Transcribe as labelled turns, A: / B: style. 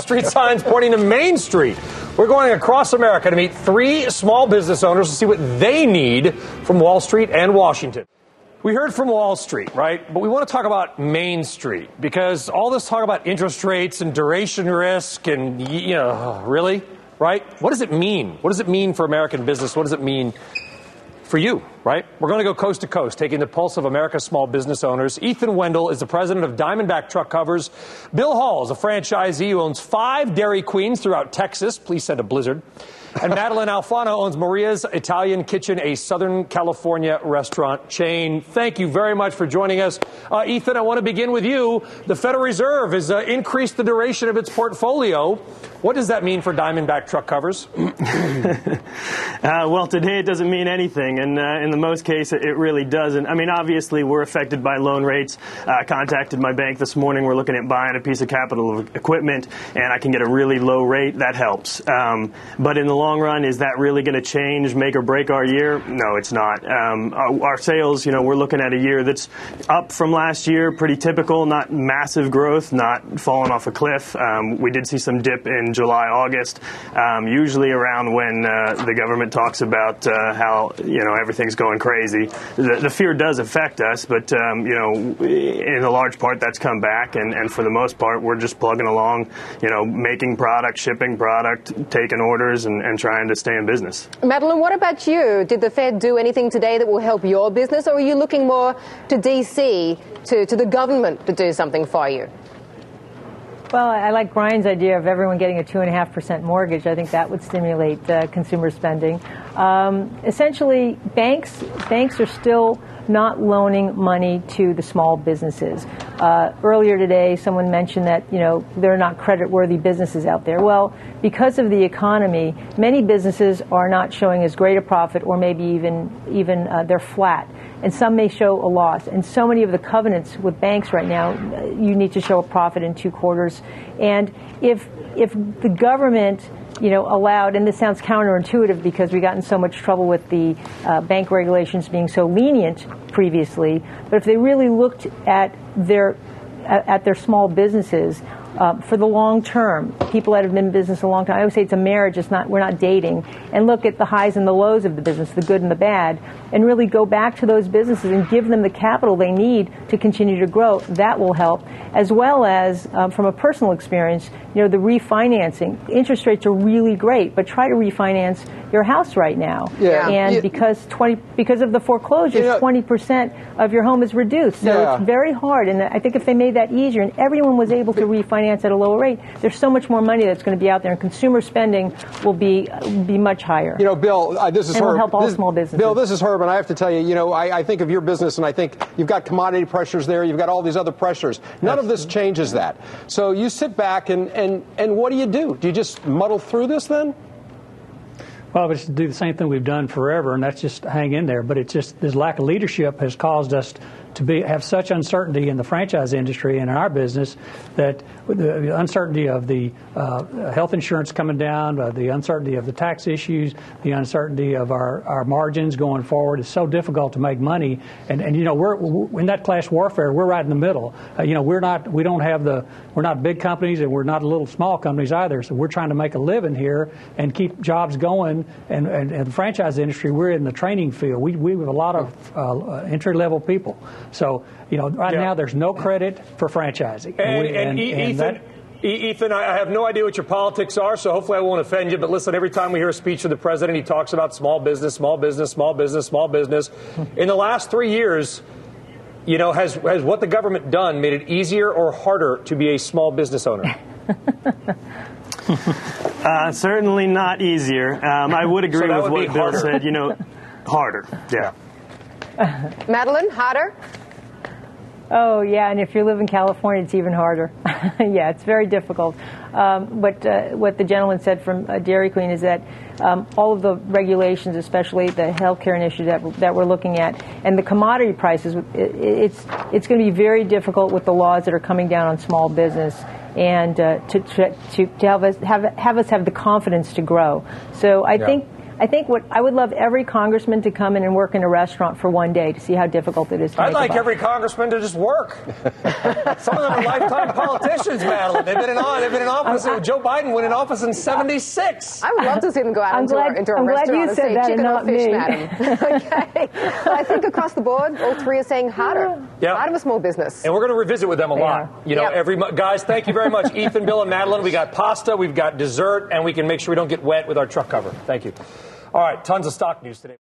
A: street signs pointing to Main Street. We're going across America to meet 3 small business owners to see what they need from Wall Street and Washington. We heard from Wall Street, right? But we want to talk about Main Street because all this talk about interest rates and duration risk and, really, right? What does it mean? What does it mean for American business? What does it mean for you, right? We're going to go coast to coast, taking the pulse of America's small business owners. Ethan Wendell is the president of Diamondback Truck Covers. Bill Hall is a franchisee who owns 5 Dairy Queens throughout Texas. Please send a blizzard. And Madeline Alfano owns Maria's Italian Kitchen, a Southern California restaurant chain. Thank you very much for joining us. Ethan, I want to begin with you. The Federal Reserve has increased the duration of its portfolio. What does that mean for Diamondback Truck Covers?
B: Well, today it doesn't mean anything, and in the most case, it really doesn't. I mean, obviously, we're affected by loan rates. I contacted my bank this morning. We're looking at buying a piece of capital equipment, and I can get a really low rate. That helps. But in the long run, is that really going to change, make or break our year? No, it's not. Our sales, we're looking at a year that's up from last year, pretty typical, not massive growth, not falling off a cliff. We did see some dip in July, August, usually around when the government talks about how, everything's going crazy. The fear does affect us, but, in a large part, that's come back, and for the most part, we're just plugging along, making product, shipping product, taking orders, and trying to stay in business.
C: Madeline, what about you? Did the Fed do anything today that will help your business, or are you looking more to D.C., to the government to do something for you?
D: Well, I like Brian's idea of everyone getting a 2.5% mortgage. I think that would stimulate consumer spending. Essentially, banks are still not loaning money to the small businesses. Earlier today, someone mentioned that, there are not credit-worthy businesses out there. Well, because of the economy, many businesses are not showing as great a profit, or maybe even they're flat. And some may show a loss. And so many of the covenants with banks right now, you need to show a profit in 2 quarters. And if the government allowed, and this sounds counterintuitive because we got in so much trouble with the bank regulations being so lenient previously, but if they really looked at their small businesses for the long term, people that have been in business a long time, I always say it's a marriage, we're not dating, and look at the highs and the lows of the business, the good and the bad, and really go back to those businesses and give them the capital they need to continue to grow. That will help, as well as from a personal experience, the refinancing. Interest rates are really great, but try to refinance your house right now.
E: Yeah.
D: And because of the foreclosures, 20% of your home is reduced. So it's very hard. And I think if they made that easier and everyone was able to refinance at a lower rate, there's so much more money that's going to be out there, and consumer spending will be much higher.
E: Bill, this is
D: and
E: Herb.
D: Will help all small businesses.
E: Bill, this is Herb, and I have to tell you, I think of your business, and I think you've got commodity pressures there, you've got all these other pressures. None of this changes that. So you sit back, and what do? Do you just muddle through this then?
F: Well, we just do the same thing we've done forever, and that's just hang in there. But it's just this lack of leadership has caused us to have such uncertainty in the franchise industry and in our business that the uncertainty of the health insurance coming down, the uncertainty of the tax issues, the uncertainty of our margins going forward is so difficult to make money. And we're in that class warfare. We're right in the middle. We're not big companies, and we're not little small companies either. So we're trying to make a living here and keep jobs going. And the franchise industry, we're in the training field. We have a lot of entry-level people. So, now there's no credit for franchising.
A: Ethan, I have no idea what your politics are, so hopefully I won't offend you. But listen, every time we hear a speech from the president, he talks about small business, small business, small business, small business. In the last 3 years, has what the government done made it easier or harder to be a small business owner?
B: Certainly not easier. I would agree with what Bill said. Harder. Yeah.
C: Madeline, harder?
D: Oh, yeah, and if you live in California, it's even harder. Yeah, it's very difficult. What the gentleman said from Dairy Queen is that all of the regulations, especially the healthcare initiative that we're looking at, and the commodity prices, it's going to be very difficult with the laws that are coming down on small business, and to have us have the confidence to grow. So I think I think I would love every congressman to come in and work in a restaurant for one day to see how difficult it is to
A: I'd
D: make
A: like
D: a buck.
A: every congressman to just work. Some of them are lifetime politicians, Madeline. They've been in office. Joe Biden went in office in '76.
C: I would love to see them go out into a restaurant and say chicken or fish, madam. Okay. But I think across the board, all three are saying harder.
A: Yeah.
C: Harder for small business.
A: And we're going to revisit with them a lot. You know,
C: Yep.
A: guys, thank you very much. Ethan, Bill, and Madeline. We got pasta, we've got dessert, and we can make sure we don't get wet with our truck cover. Thank you. All right, tons of stock news today.